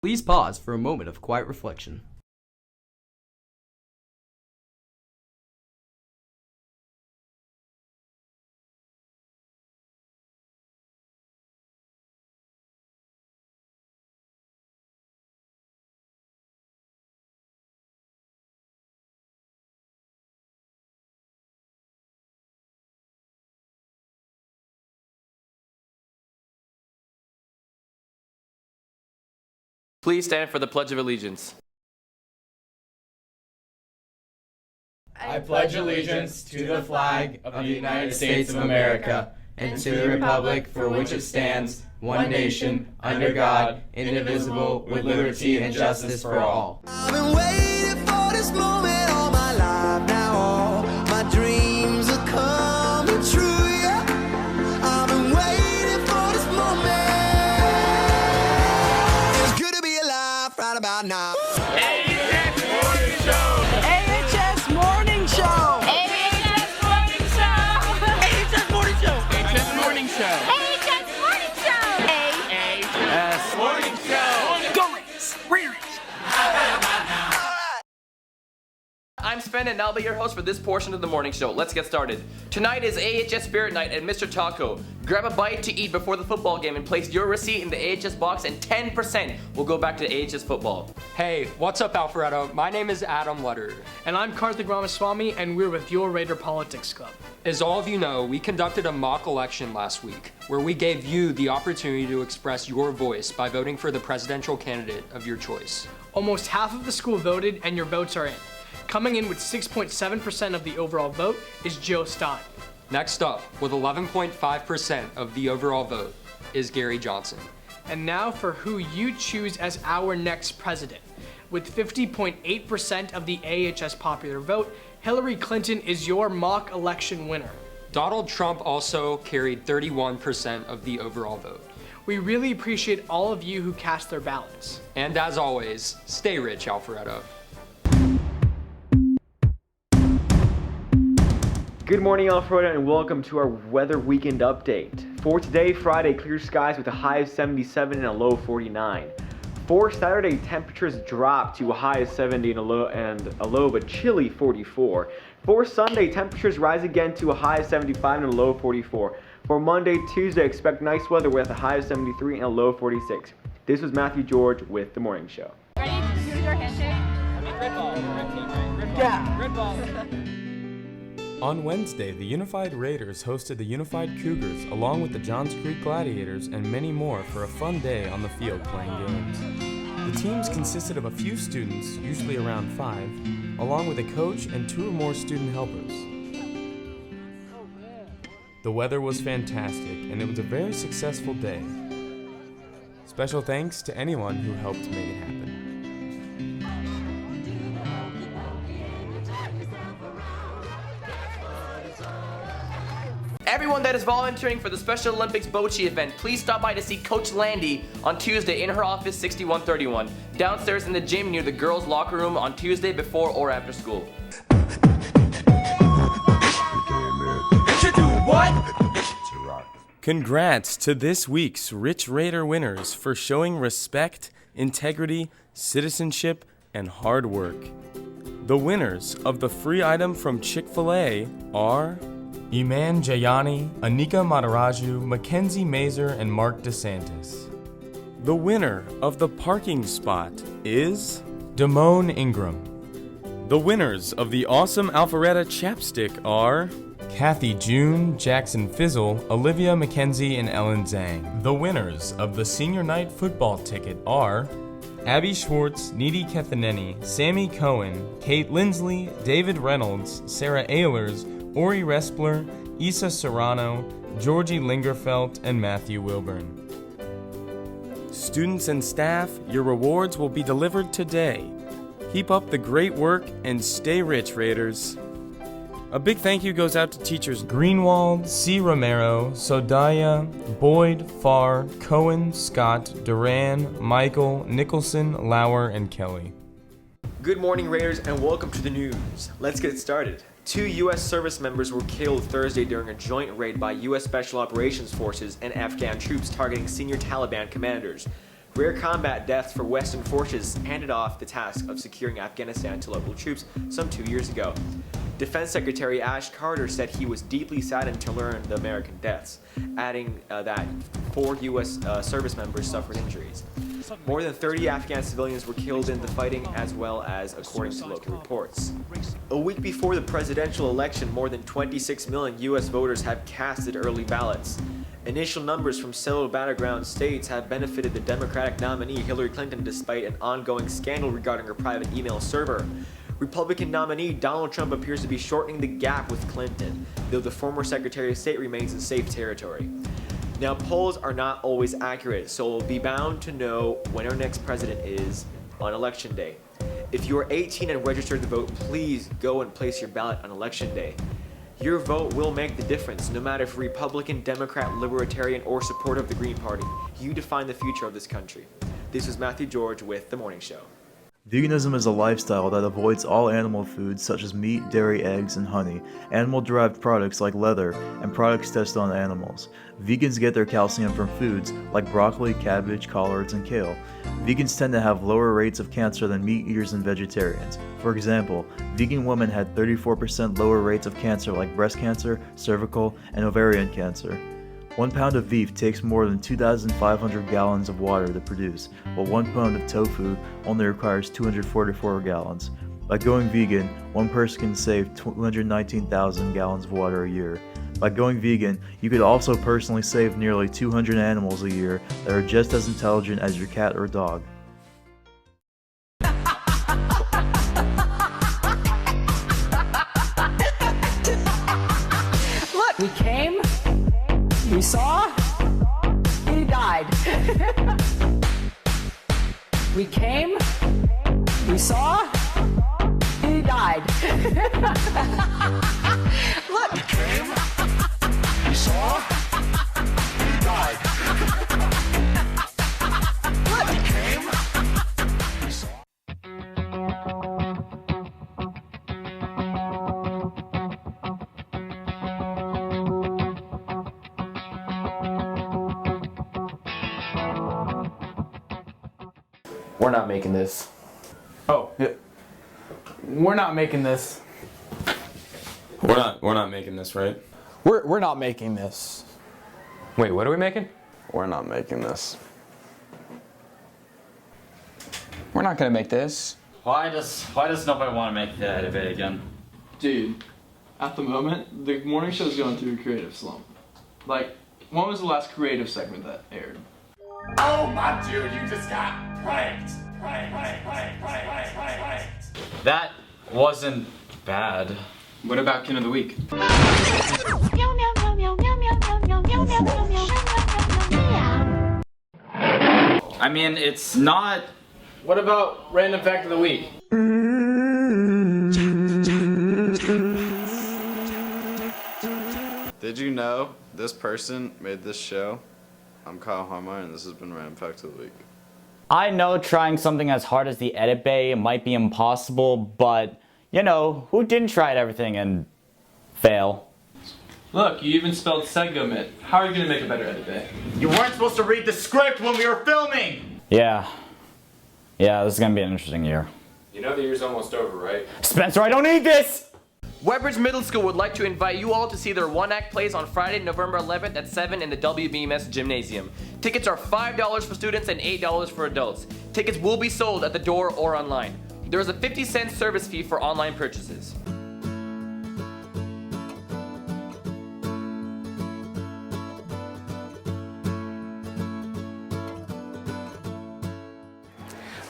Please pause for a moment of quiet reflection. Please stand for the Pledge of Allegiance. I pledge allegiance to the flag of the United States of America and to the republic for which it stands, one nation, under God, indivisible, with liberty and justice for all. I've been waiting for this moment all my life now. All my dreams are coming true, yeah. I've been waiting for this moment. It's good to be alive right about now. AHS Morning Show! AHS Morning Show! AHS Morning Show! AHS Morning Show! AHS Morning Show! AHS Morning Show! AHS Morning Show! Go Raiders! Raiders! I'm Sven and I'll be your host for this portion of the morning show. Let's get started. Tonight is AHS Spirit Night at Mr. Taco. Grab a bite to eat before the football game and place your receipt in the AHS box and 10% will go back to AHS football. Hey, what's up, Alpharetta? My name is Adam Lutter. And I'm Karthik Ramaswamy, and we're with your Raider Politics Club. As all of you know, we conducted a mock election last week where we gave you the opportunity to express your voice by voting for the presidential candidate of your choice. Almost half of the school voted, and your votes are in. Coming in with 6.7% of the overall vote is Joe Stein. Next up, with 11.5% of the overall vote, is Gary Johnson. And now for who you choose as our next president. With 50.8% of the AHS popular vote, Hillary Clinton is your mock election winner. Donald Trump also carried 31% of the overall vote. We really appreciate all of you who cast their ballots. And as always, stay rich, Alpharetta. Good morning, Alpharetta, and welcome to our weather weekend update. For today, Friday, clear skies with a high of 77 and a low of 49. For Saturday, temperatures drop to a high of 70 and a low of a chilly 44. For Sunday, temperatures rise again to a high of 75 and a low of 44. For Monday, Tuesday, expect nice weather with a high of 73 and a low of 46. This was Matthew George with The Morning Show. Ready to do your handshake? Red ball. Red team, right? Red ball. Yeah. Red ball. On Wednesday, the Unified Raiders hosted the Unified Cougars along with the Johns Creek Gladiators and many more for a fun day on the field playing games. The teams consisted of a few students, usually around 5, along with a coach and 2 or more student helpers. The weather was fantastic and it was a very successful day. Special thanks to anyone who helped make it happen. Everyone that is volunteering for the Special Olympics Bocce event, please stop by to see Coach Landy on Tuesday in her office 6131, downstairs in the gym near the girls' locker room on Tuesday before or after school. Congrats to this week's Rich Raider winners for showing respect, integrity, citizenship, and hard work. The winners of the free item from Chick-fil-A are Iman Jayani, Anika Madaraju, Mackenzie Mazer, and Mark DeSantis. The winner of the parking spot is Damone Ingram. The winners of the awesome Alpharetta chapstick are Kathy June, Jackson Fizzle, Olivia McKenzie, and Ellen Zhang. The winners of the senior night football ticket are Abby Schwartz, Needy Kethaneni, Sammy Cohen, Kate Lindsley, David Reynolds, Sarah Ehlers, Ori Respler, Issa Serrano, Georgie Lingerfelt, and Matthew Wilburn. Students and staff, your rewards will be delivered today. Keep up the great work and stay rich, Raiders. A big thank you goes out to teachers Greenwald, C. Romero, Sodaya, Boyd, Farr, Cohen, Scott, Duran, Michael, Nicholson, Lauer, and Kelly. Good morning, Raiders, and welcome to the news. Let's get started. 2 U.S. service members were killed Thursday during a joint raid by U.S. Special Operations Forces and Afghan troops targeting senior Taliban commanders. Rare combat deaths for Western forces handed off the task of securing Afghanistan to local troops some 2 years ago. Defense Secretary Ash Carter said he was deeply saddened to learn the American deaths, adding that 4 U.S. Service members suffered injuries. More than 30 Afghan civilians were killed in the fighting, as well as according to local reports. A week before the presidential election, more than 26 million U.S. voters have casted early ballots. Initial numbers from several battleground states have benefited the Democratic nominee Hillary Clinton despite an ongoing scandal regarding her private email server. Republican nominee Donald Trump appears to be shortening the gap with Clinton, though the former Secretary of State remains in safe territory. Now, polls are not always accurate, so we'll be bound to know when our next president is on Election Day. If you are 18 and registered to vote, please go and place your ballot on Election Day. Your vote will make the difference, no matter if Republican, Democrat, Libertarian, or supporter of the Green Party. You define the future of this country. This was Matthew George with The Morning Show. Veganism is a lifestyle that avoids all animal foods such as meat, dairy, eggs, and honey, animal-derived products like leather, and products tested on animals. Vegans get their calcium from foods like broccoli, cabbage, collards, and kale. Vegans tend to have lower rates of cancer than meat eaters and vegetarians. For example, vegan women had 34% lower rates of cancer like breast cancer, cervical, and ovarian cancer. 1 pound of beef takes more than 2,500 gallons of water to produce, while 1 pound of tofu only requires 244 gallons. By going vegan, one person can save 219,000 gallons of water a year. By going vegan, you could also personally save nearly 200 animals a year that are just as intelligent as your cat or dog. Look, we came, we saw, he died. We came, we saw, he died. Look, we came, we saw, he died. Look, we came, we saw. We're not making this. Oh, yeah. We're not making this. We're not making this, right? We're not making this. Wait, what are we making? We're not making this. We're not gonna make this. Why does nobody want to make the debate again? Dude, at the moment, the morning show's going through a creative slump. Like, when was the last creative segment that aired? Oh my dude, you just got pranked! That wasn't bad. What about Kin of the Week? I mean, it's not... What about Random Fact of the Week? Did you know this person made this show? I'm Kyle Harmeyer, and this has been Random Fact of the Week. I know trying something as hard as the Edit Bay might be impossible, but, you know, who didn't try everything and fail? Look, you even spelled Segomit. How are you gonna make a better Edit Bay? You weren't supposed to read the script when we were filming! Yeah, this is gonna be an interesting year. You know the year's almost over, right? Spencer, I don't need this! Webridge Middle School would like to invite you all to see their one-act plays on Friday, November 11th at 7 in the WBMS Gymnasium. Tickets are $5 for students and $8 for adults. Tickets will be sold at the door or online. There is a 50-cent service fee for online purchases.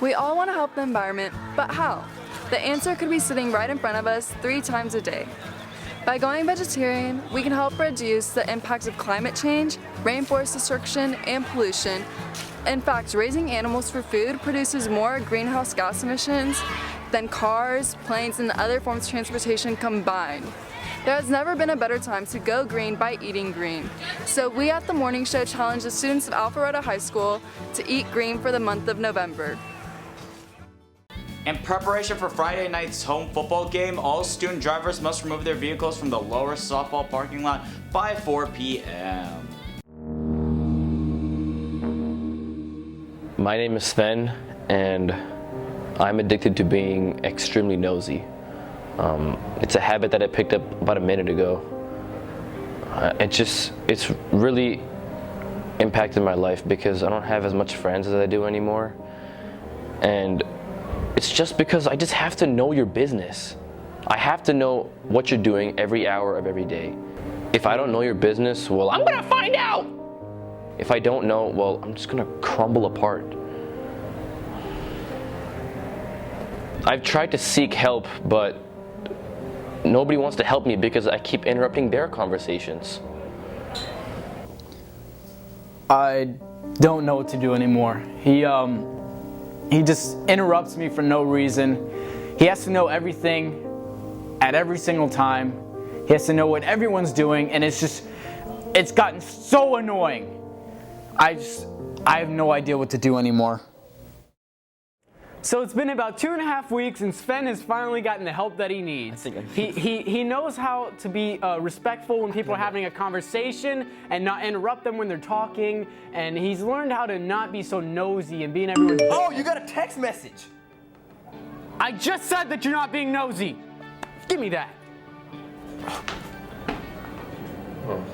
We all want to help the environment, but how? The answer could be sitting right in front of us 3 times a day. By going vegetarian, we can help reduce the impacts of climate change, rainforest destruction, and pollution. In fact, raising animals for food produces more greenhouse gas emissions than cars, planes, and other forms of transportation combined. There has never been a better time to go green by eating green. So we at The Morning Show challenge the students of Alpharetta High School to eat green for the month of November. In preparation for Friday night's home football game, all student drivers must remove their vehicles from the lower softball parking lot by 4 p.m. My name is Sven, and I'm addicted to being extremely nosy. It's a habit that I picked up about a minute ago. It's really impacted my life because I don't have as much friends as I do anymore. And it's just because I just have to know your business. I have to know what you're doing every hour of every day. If I don't know your business, well, I'm gonna find out! If I don't know, well, I'm just gonna crumble apart. I've tried to seek help, but nobody wants to help me because I keep interrupting their conversations. I don't know what to do anymore. He just interrupts me for no reason. He has to know everything at every single time. He has to know what everyone's doing, and it's gotten so annoying. I have no idea what to do anymore. So it's been about 2.5 weeks, and Sven has finally gotten the help that he needs. He knows how to be respectful when people are having a conversation and not interrupt them when they're talking, and he's learned how to not be so nosy and be in everyone's business. Oh, you got a text message. I just said that you're not being nosy. Give me that. Oh.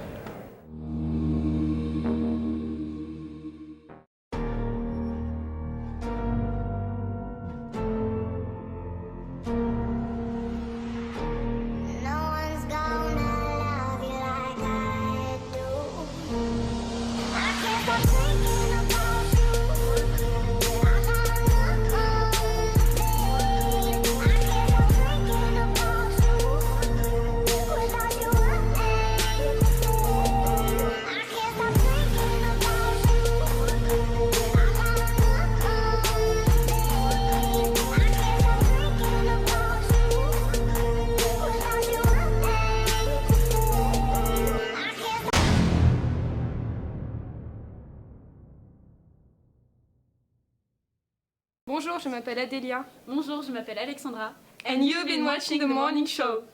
Bonjour, je m'appelle Adélia. Bonjour, je m'appelle Alexandra. And you've been watching The Morning Show.